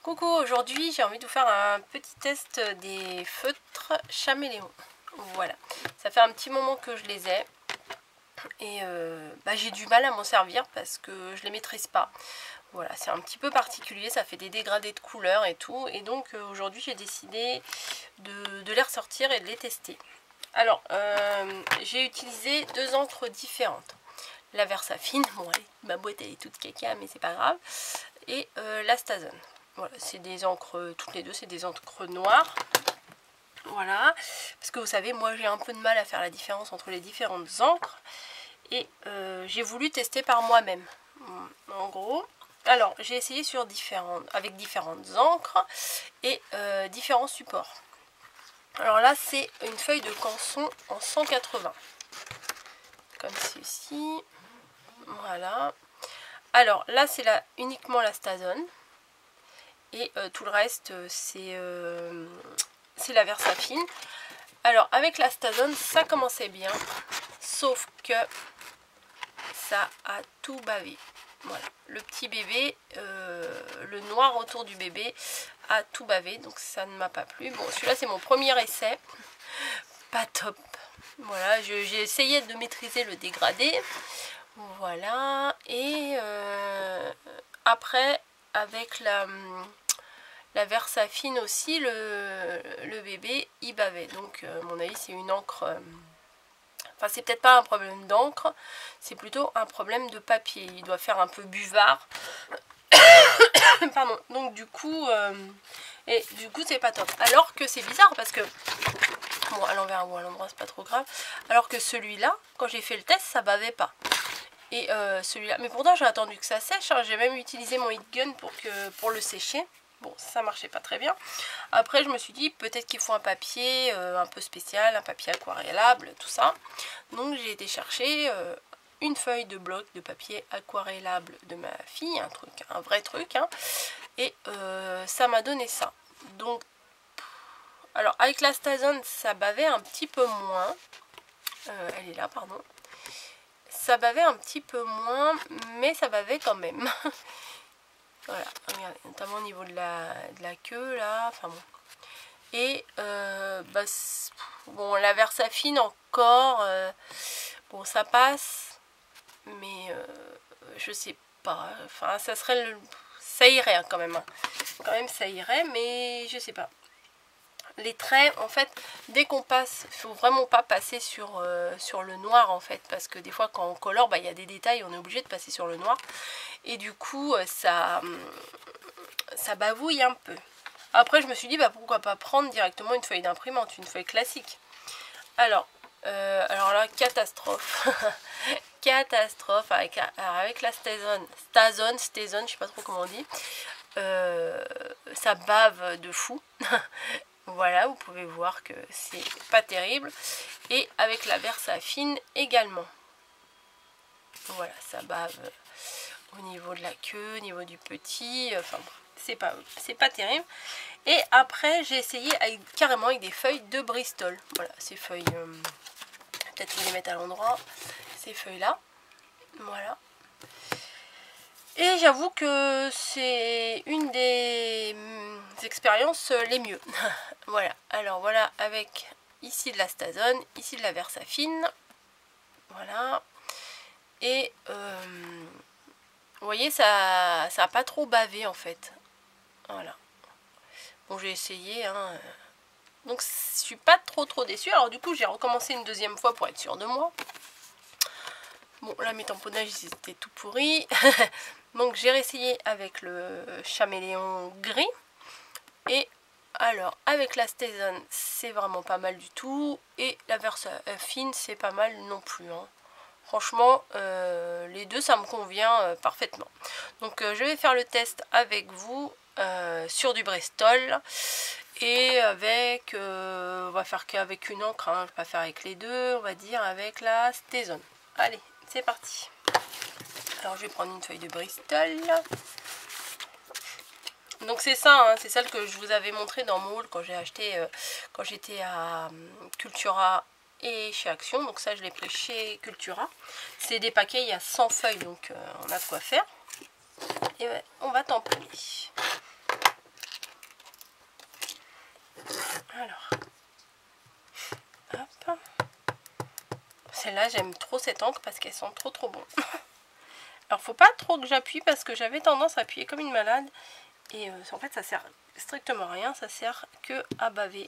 Coucou, aujourd'hui j'ai envie de vous faire un petit test des feutres Chaméléon. Voilà, ça fait un petit moment que je les ai et j'ai du mal à m'en servir parce que je les maîtrise pas. Voilà, c'est un petit peu particulier, ça fait des dégradés de couleurs et tout. Et donc aujourd'hui j'ai décidé de les ressortir et de les tester. Alors, j'ai utilisé deux encres différentes. La Versafine, bon allez, ma boîte elle est toute caca mais c'est pas grave. Et la Stazone. Voilà, c'est des encres, toutes les deux, c'est des encres noires. Voilà, parce que vous savez, moi j'ai un peu de mal à faire la différence entre les différentes encres. Et j'ai voulu tester par moi-même. En gros, alors j'ai essayé sur avec différentes encres et différents supports. Alors là, c'est une feuille de canson en 180. Comme ceci. Voilà. Alors là, c'est uniquement la Stazone. Et tout le reste, c'est la Versafine. Alors, avec la Stazone, ça commençait bien. Sauf que ça a tout bavé. Voilà. Le petit bébé, le noir autour du bébé, a tout bavé. Donc, ça ne m'a pas plu. Bon, celui-là, c'est mon premier essai. Pas top. Voilà, j'ai essayé de maîtriser le dégradé. Voilà. Et après, avec la Versafine aussi, le bébé il bavait. Donc à mon avis c'est une encre, enfin c'est peut-être pas un problème d'encre, c'est plutôt un problème de papier. Il doit faire un peu buvard. Pardon. Donc du coup c'est pas top. Alors que c'est bizarre parce que bon, à l'envers ou à l'endroit c'est pas trop grave. Alors que celui-là, quand j'ai fait le test, ça bavait pas. Et celui-là, mais pourtant j'ai attendu que ça sèche, hein. J'ai même utilisé mon heat gun pour le sécher. Bon, ça marchait pas très bien. Après, je me suis dit, peut-être qu'il faut un papier un peu spécial, un papier aquarellable, tout ça. Donc, j'ai été chercher une feuille de bloc de papier aquarellable de ma fille, un vrai truc. Hein, et ça m'a donné ça. Donc, alors, avec la Stazone, ça bavait un petit peu moins. Elle est là, pardon. Ça bavait un petit peu moins, mais ça bavait quand même. Voilà, regardez, notamment au niveau de la queue là, enfin bon. Et bon, la Versafine encore, bon ça passe, mais je sais pas, enfin ça irait hein, quand même. Hein. Quand même ça irait, mais je sais pas. Les traits, en fait, dès qu'on passe, il faut vraiment pas passer sur le noir en fait, parce que des fois quand on colore, il y a des détails, on est obligé de passer sur le noir. Et du coup, ça bavouille un peu. Après, je me suis dit, pourquoi pas prendre directement une feuille d'imprimante, une feuille classique. Alors là, catastrophe. Catastrophe avec la Stazone, je sais pas trop comment on dit. Ça bave de fou. Voilà, vous pouvez voir que c'est pas terrible. Et avec la Versafine également. Voilà, ça bave au niveau de la queue, au niveau du petit. Enfin, c'est pas terrible. Et après, j'ai essayé carrément avec des feuilles de Bristol. Voilà, ces feuilles. Peut-être que je les mettre à l'endroit. Ces feuilles-là. Voilà. Et j'avoue que c'est une des expériences les mieux. Voilà. Alors voilà, avec ici de la Stazone, ici de la Versafine. Voilà. Et vous voyez, ça n'a pas trop bavé en fait. Voilà. Bon, j'ai essayé. Hein. Donc je suis pas trop déçue. Alors du coup, j'ai recommencé une deuxième fois pour être sûre de moi. Bon, là, mes tamponnages, ils étaient tout pourris. Donc, j'ai réessayé avec le Chaméléon gris. Et alors, avec la Stazone, c'est vraiment pas mal du tout. Et la Versafine, c'est pas mal non plus. Hein. Franchement, les deux, ça me convient parfaitement. Donc, je vais faire le test avec vous sur du Bristol. Et avec, on va faire qu'avec une encre. Hein. Je vais pas faire avec les deux, on va dire avec la Stazone. Allez, c'est parti. Alors je vais prendre une feuille de Bristol. Donc c'est ça, hein, c'est celle que je vous avais montré dans mon haul quand j'ai acheté, quand j'étais à Cultura et chez Action. Donc ça je l'ai pris chez Cultura. C'est des paquets, il y a 100 feuilles, donc on a de quoi faire. Et ouais, on va tamponner. celle-là, j'aime trop cette encre parce qu'elle sent trop bon. Alors faut pas trop que j'appuie parce que j'avais tendance à appuyer comme une malade. Et en fait ça sert strictement à rien, ça sert que à baver.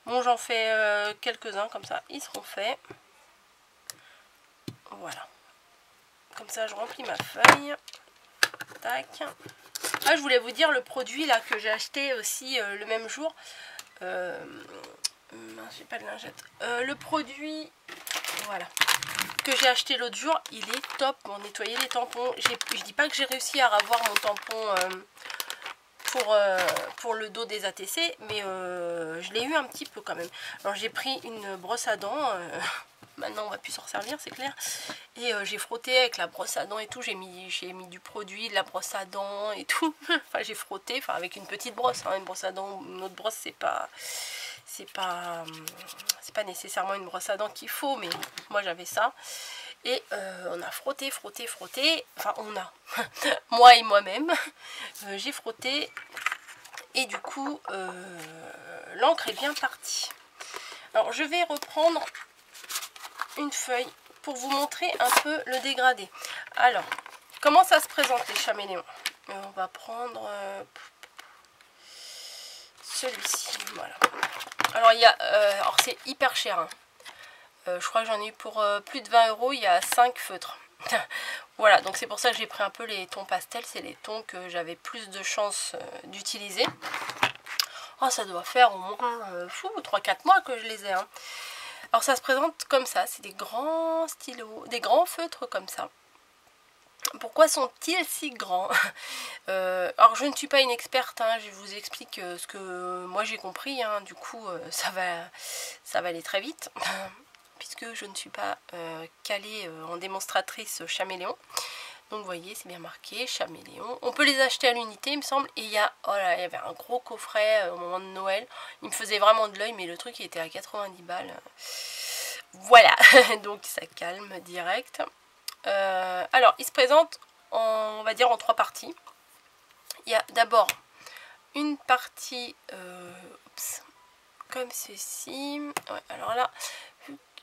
Bon, j'en fais quelques-uns comme ça, ils seront faits. Voilà. Comme ça je remplis ma feuille. Tac. Ah, je voulais vous dire le produit là que j'ai acheté aussi le même jour. J'ai pas de lingette. Le produit, voilà, que j'ai acheté l'autre jour, il est top pour nettoyer les tampons. Je dis pas que j'ai réussi à avoir mon tampon pour le dos des ATC, mais je l'ai eu un petit peu quand même. Alors j'ai pris une brosse à dents, maintenant on va plus s'en servir, c'est clair, et j'ai frotté avec la brosse à dents et tout, j'ai mis du produit, de la brosse à dents et tout. Enfin j'ai frotté, enfin avec une petite brosse, hein, une brosse à dents, une autre brosse c'est pas nécessairement une brosse à dents qu'il faut, mais moi j'avais ça. Et on a frotté, enfin on a, moi et moi-même, j'ai frotté et du coup l'encre est bien partie. Alors je vais reprendre une feuille pour vous montrer un peu le dégradé. Alors, comment ça se présente les chaméléons? On va prendre celui-ci, voilà. Alors il y a, alors c'est hyper cher, hein. Je crois que j'en ai eu pour plus de 20 €, il y a 5 feutres. Voilà, donc c'est pour ça que j'ai pris un peu les tons pastels, c'est les tons que j'avais plus de chance d'utiliser. Oh, ça doit faire au moins 3-4 mois que je les ai, hein. Alors ça se présente comme ça, c'est des grands stylos, des grands feutres comme ça. Pourquoi sont-ils si grands? Alors je ne suis pas une experte, hein, je vous explique ce que moi j'ai compris, hein, du coup ça va aller très vite. Puisque je ne suis pas calée en démonstratrice chaméléon. Donc vous voyez, c'est bien marqué, chaméléon. On peut les acheter à l'unité, il me semble. Et il y a, oh là, il y avait un gros coffret au moment de Noël. Il me faisait vraiment de l'œil, mais le truc il était à 90 balles. Voilà, donc ça calme direct. Alors, il se présente, on va dire, en 3 parties. Il y a d'abord une partie comme ceci. Ouais, alors là,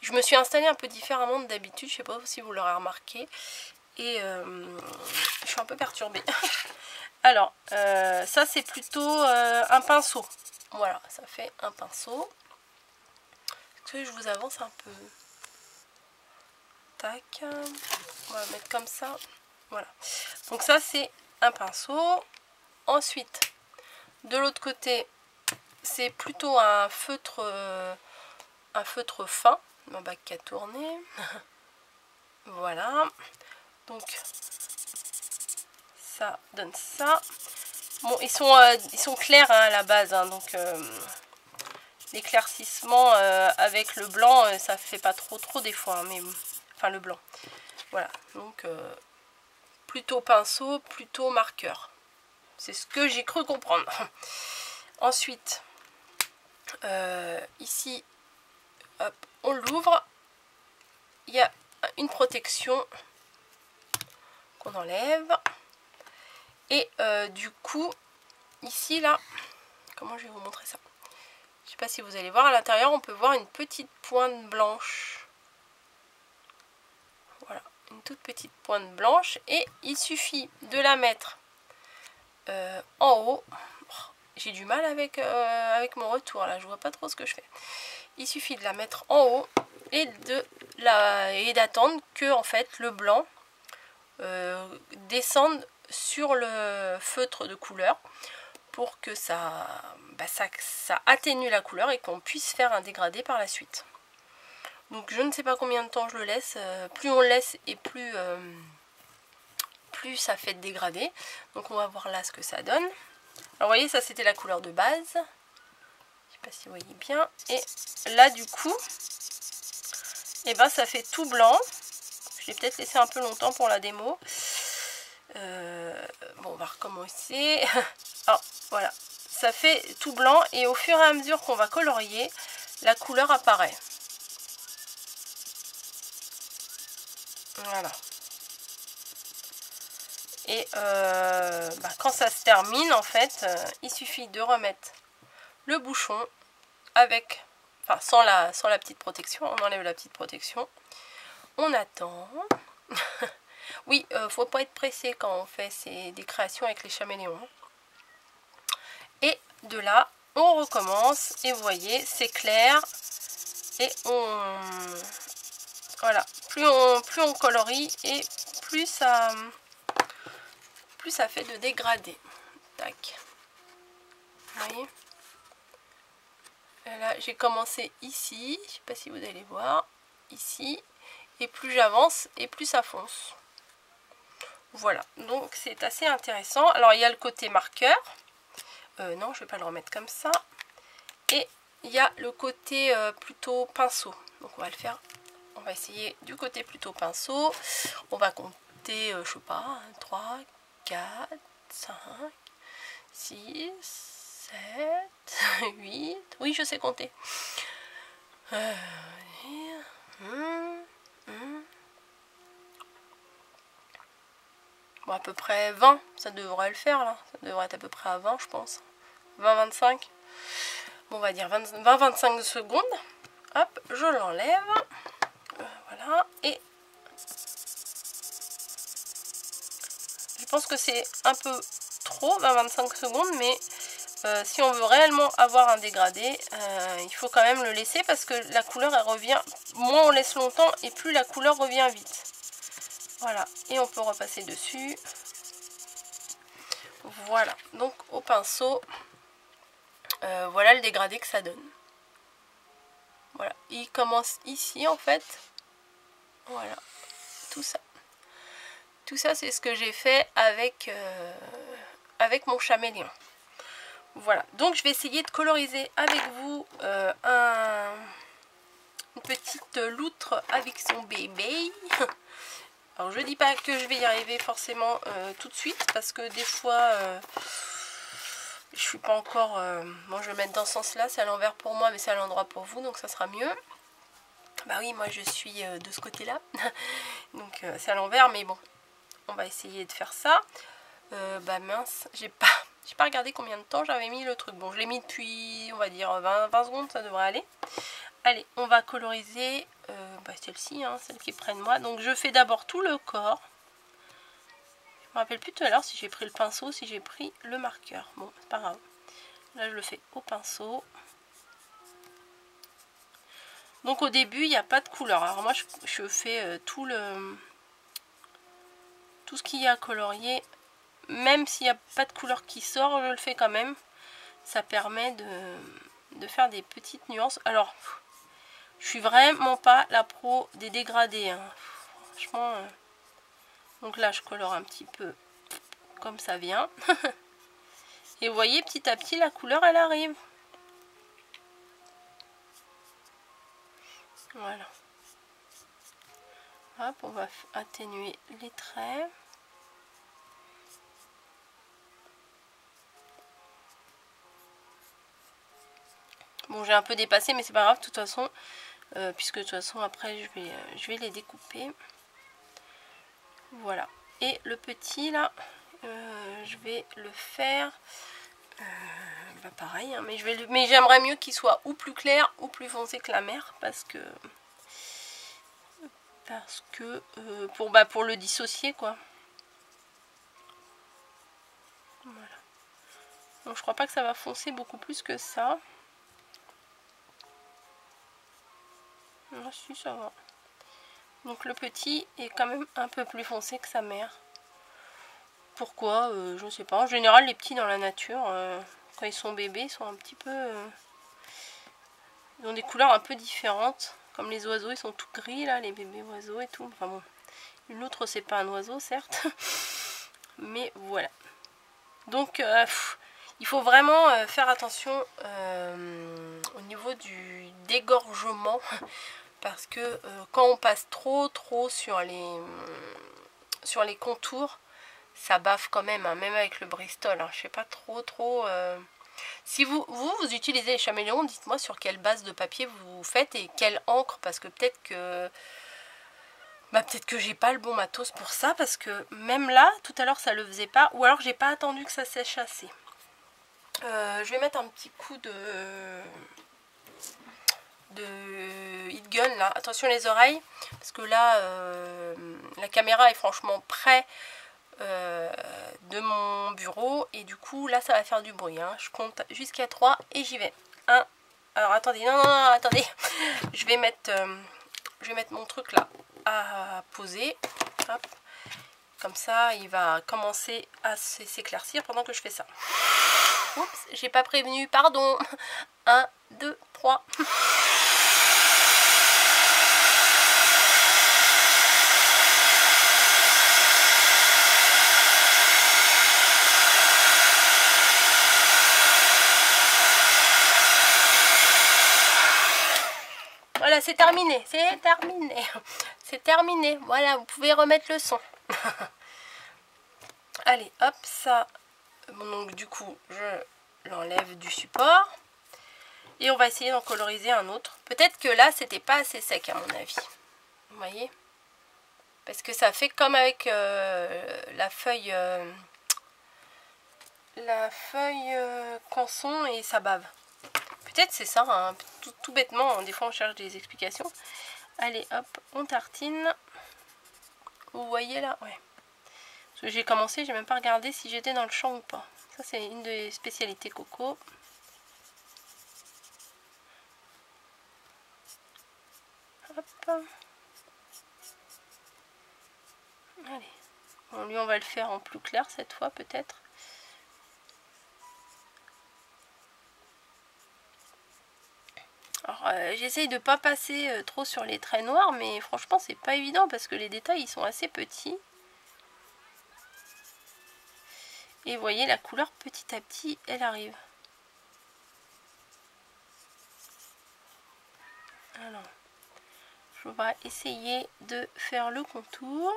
je me suis installée un peu différemment d'habitude, je sais pas si vous l'aurez remarqué, et je suis un peu perturbée. Alors, ça c'est plutôt un pinceau. Voilà, ça fait un pinceau. Est-ce que je vous avance un peu? Tac, on va mettre comme ça. Voilà, donc ça c'est un pinceau. Ensuite, de l'autre côté, c'est plutôt un feutre fin. Mon bac qui a tourné. Voilà, donc ça donne ça. Bon, ils sont clairs, hein, à la base, hein, donc l'éclaircissement avec le blanc, ça fait pas trop des fois, hein, mais enfin le blanc. Voilà, donc plutôt pinceau, plutôt marqueur. C'est ce que j'ai cru comprendre. Ensuite, ici, hop, on l'ouvre. Il y a une protection qu'on enlève. Et du coup, ici, là, comment je vais vous montrer ça? Je sais pas si vous allez voir, à l'intérieur, on peut voir une petite pointe blanche. Voilà, une toute petite pointe blanche. Et il suffit de la mettre en haut. J'ai du mal avec mon retour, là, je vois pas trop ce que je fais. Il suffit de la mettre en haut et d'attendre que, en fait, le blanc descende sur le feutre de couleur pour que ça atténue la couleur et qu'on puisse faire un dégradé par la suite. Donc je ne sais pas combien de temps je le laisse, plus on le laisse et plus ça fait de dégradé. Donc on va voir là ce que ça donne. Alors vous voyez, ça c'était la couleur de base, je sais pas si vous voyez bien, et là du coup et ben ça fait tout blanc. Je l'ai peut-être laissé un peu longtemps pour la démo. Bon, on va recommencer. Alors voilà, ça fait tout blanc et au fur et à mesure qu'on va colorier, la couleur apparaît. Voilà. Et quand ça se termine, en fait, il suffit de remettre le bouchon avec, Enfin, sans la petite protection. On enlève la petite protection. On attend. Oui, faut pas être pressé quand on fait des créations avec les chaméléons. Et de là, on recommence. Et vous voyez, c'est clair. Et voilà, plus on colorie et plus ça fait de dégradé. Tac. Vous voyez? Et là, j'ai commencé ici. Je sais pas si vous allez voir. Ici. Et plus j'avance et plus ça fonce. Voilà, donc c'est assez intéressant. Alors il y a le côté marqueur. Non, je vais pas le remettre comme ça. Et il y a le côté plutôt pinceau. Donc on va le faire. On va essayer du côté plutôt pinceau. On va compter, je sais pas, 3, 4, 5, 6, 7, 8. Oui, je sais compter. Bon, à peu près 20, ça devrait le faire là. Ça devrait être à peu près à 20, je pense. 20-25. Bon, on va dire 20-25 secondes. Hop, je l'enlève. Voilà. Et je pense que c'est un peu trop, 20-25 secondes, mais si on veut réellement avoir un dégradé, il faut quand même le laisser parce que la couleur, elle revient. Moins on laisse longtemps et plus la couleur revient vite. Voilà. Et on peut repasser dessus. Voilà. Donc au pinceau, voilà le dégradé que ça donne. Voilà. Il commence ici en fait. Voilà. Tout ça. Tout ça, c'est ce que j'ai fait avec mon chaméléon. Voilà, donc je vais essayer de coloriser avec vous une petite loutre avec son bébé. Alors je dis pas que je vais y arriver forcément tout de suite parce que des fois je suis pas encore... bon, je vais mettre dans ce sens là, c'est à l'envers pour moi mais c'est à l'endroit pour vous, donc ça sera mieux. Bah oui, moi je suis de ce côté là, donc c'est à l'envers, mais bon, on va essayer de faire ça. Bah mince, j'ai pas regardé combien de temps j'avais mis le truc. Bon, je l'ai mis depuis, on va dire 20 secondes, ça devrait aller. Allez, on va coloriser bah, celle-ci, hein, celle qui est près de moi. Donc je fais d'abord tout le corps. Je me rappelle plus tout à l'heure si j'ai pris le pinceau, si j'ai pris le marqueur. Bon, c'est pas grave. Là, je le fais au pinceau. Donc au début, il n'y a pas de couleur. Alors moi, je fais tout ce qu'il y a à colorier. Même s'il n'y a pas de couleur qui sort, je le fais quand même. Ça permet de faire des petites nuances. Alors, je suis vraiment pas la pro des dégradés. Hein. Franchement. Donc là, je colore un petit peu comme ça vient. Et vous voyez, petit à petit, la couleur, elle arrive. Voilà. Hop, on va atténuer les traits. Bon, j'ai un peu dépassé, mais c'est pas grave, de toute façon, puisque de toute façon, après, je vais les découper. Voilà. Et le petit, là, je vais le faire, bah pareil, hein, mais j'aimerais mieux qu'il soit ou plus clair ou plus foncé que la mer, parce que pour le dissocier, quoi. Voilà. Donc, je crois pas que ça va foncer beaucoup plus que ça. Ah, si, ça va. Donc le petit est quand même un peu plus foncé que sa mère. Pourquoi je ne sais pas. En général, les petits dans la nature, quand ils sont bébés, ils sont un petit peu... ils ont des couleurs un peu différentes. Comme les oiseaux, ils sont tout gris, là, les bébés oiseaux et tout. Enfin bon, une autre, c'est pas un oiseau, certes. Mais voilà. Donc, il faut vraiment faire attention au niveau du dégorgement. Parce que quand on passe trop sur les contours, ça baffe quand même, hein, même avec le Bristol. Hein, je sais pas trop. Si vous utilisez les chaméléons, dites-moi sur quelle base de papier vous faites et quelle encre, parce que peut-être que j'ai pas le bon matos pour ça, parce que même là, tout à l'heure ça le faisait pas, ou alors j'ai pas attendu que ça sèche assez. Je vais mettre un petit coup de Heat Gun là. Attention les oreilles, parce que là la caméra est franchement près de mon bureau et du coup là ça va faire du bruit, hein. Je compte jusqu'à 3 et j'y vais. 1. Alors attendez, non, attendez. Je vais mettre mon truc là à poser. Hop. Comme ça, il va commencer à s'éclaircir pendant que je fais ça. Oups, j'ai pas prévenu, pardon. 1, 2, 3. Voilà, c'est terminé, c'est terminé. C'est terminé, voilà, vous pouvez remettre le son. Allez, hop, ça. Bon, donc du coup, je l'enlève du support. Et on va essayer d'en coloriser un autre. Peut-être que là, c'était pas assez sec à mon avis. Vous voyez? Parce que ça fait comme avec la feuille canson et ça bave. Peut-être c'est ça, hein, tout bêtement, des fois on cherche des explications. Allez, hop, on tartine. Vous voyez là? Ouais. Parce que j'ai commencé, j'ai même pas regardé si j'étais dans le champ ou pas. Ça c'est une des spécialités Coco. Hop. Allez. Bon, lui on va le faire en plus clair cette fois peut-être. Alors j'essaye de pas passer trop sur les traits noirs, mais franchement c'est pas évident parce que les détails ils sont assez petits. Et vous voyez la couleur petit à petit elle arrive. Alors je vais essayer de faire le contour.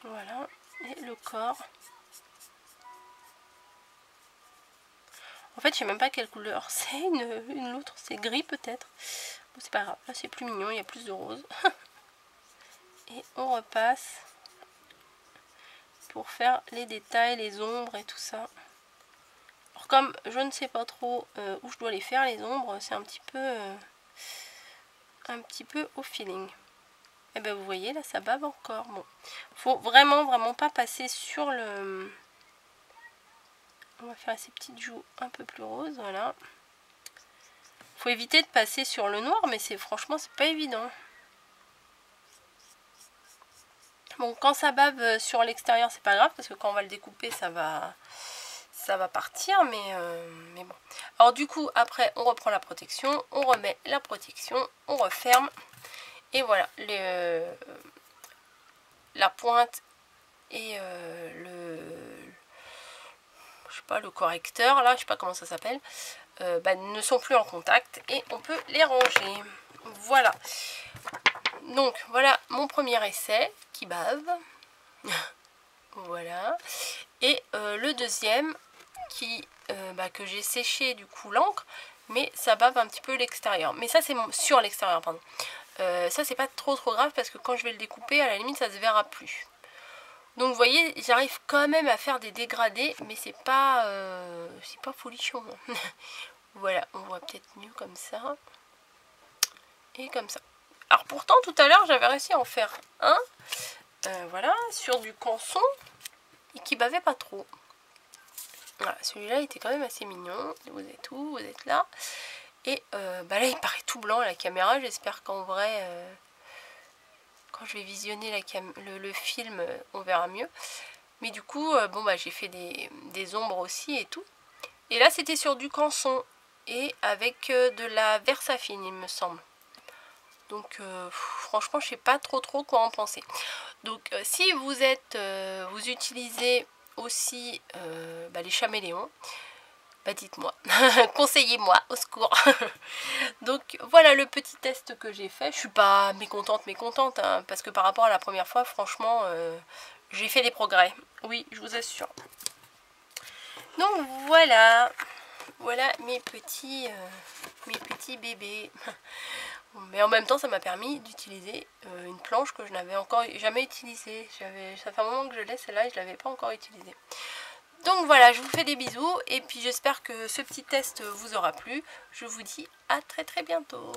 Voilà, et le corps. En fait, je sais même pas quelle couleur c'est, une autre, c'est gris peut-être. Bon, c'est pas grave, là c'est plus mignon, il y a plus de rose. Et on repasse pour faire les détails, les ombres et tout ça. Alors comme je ne sais pas trop où je dois les faire, les ombres, c'est un petit peu au feeling. Et ben vous voyez, là ça bave encore. Bon, faut vraiment pas passer sur le... On va faire ces petites joues un peu plus roses, voilà. Faut éviter de passer sur le noir, mais franchement c'est pas évident. Bon, quand ça bave sur l'extérieur, c'est pas grave, parce que quand on va le découper, ça va partir, mais bon. Alors du coup, après, on reprend la protection, on remet la protection, on referme, et voilà, la pointe et je sais pas, le correcteur, là, je sais pas comment ça s'appelle, ne sont plus en contact, et on peut les ranger. Voilà. Donc, voilà mon premier essai qui bave. Voilà. Et le deuxième que j'ai séché du coup l'encre, mais ça bave un petit peu l'extérieur. Mais ça c'est sur l'extérieur, pardon. Ça c'est pas trop grave parce que quand je vais le découper, à la limite ça se verra plus. Donc vous voyez, j'arrive quand même à faire des dégradés, mais c'est pas folichon. Voilà, on voit peut-être mieux comme ça. Et comme ça. Alors pourtant tout à l'heure j'avais réussi à en faire un, voilà, sur du canson, et qui bavait pas trop. Voilà, celui-là était quand même assez mignon. Vous êtes où? Vous êtes là. Et là il paraît tout blanc à la caméra. J'espère qu'en vrai, quand je vais visionner le film, on verra mieux. Mais du coup, j'ai fait des ombres aussi et tout. Et là c'était sur du canson et avec de la Versafine il me semble. Donc franchement je sais pas trop quoi en penser. Donc si vous utilisez aussi les chaméléons, dites-moi, conseillez-moi, au secours. Donc voilà le petit test que j'ai fait. Je suis pas mécontente hein, parce que par rapport à la première fois, franchement j'ai fait des progrès, oui, je vous assure. Donc voilà mes petits bébés. Mais en même temps, ça m'a permis d'utiliser une planche que je n'avais encore jamais utilisée. Ça fait un moment que je l'ai, celle-là, et je ne l'avais pas encore utilisée. Donc voilà, je vous fais des bisous et puis j'espère que ce petit test vous aura plu. Je vous dis à très bientôt.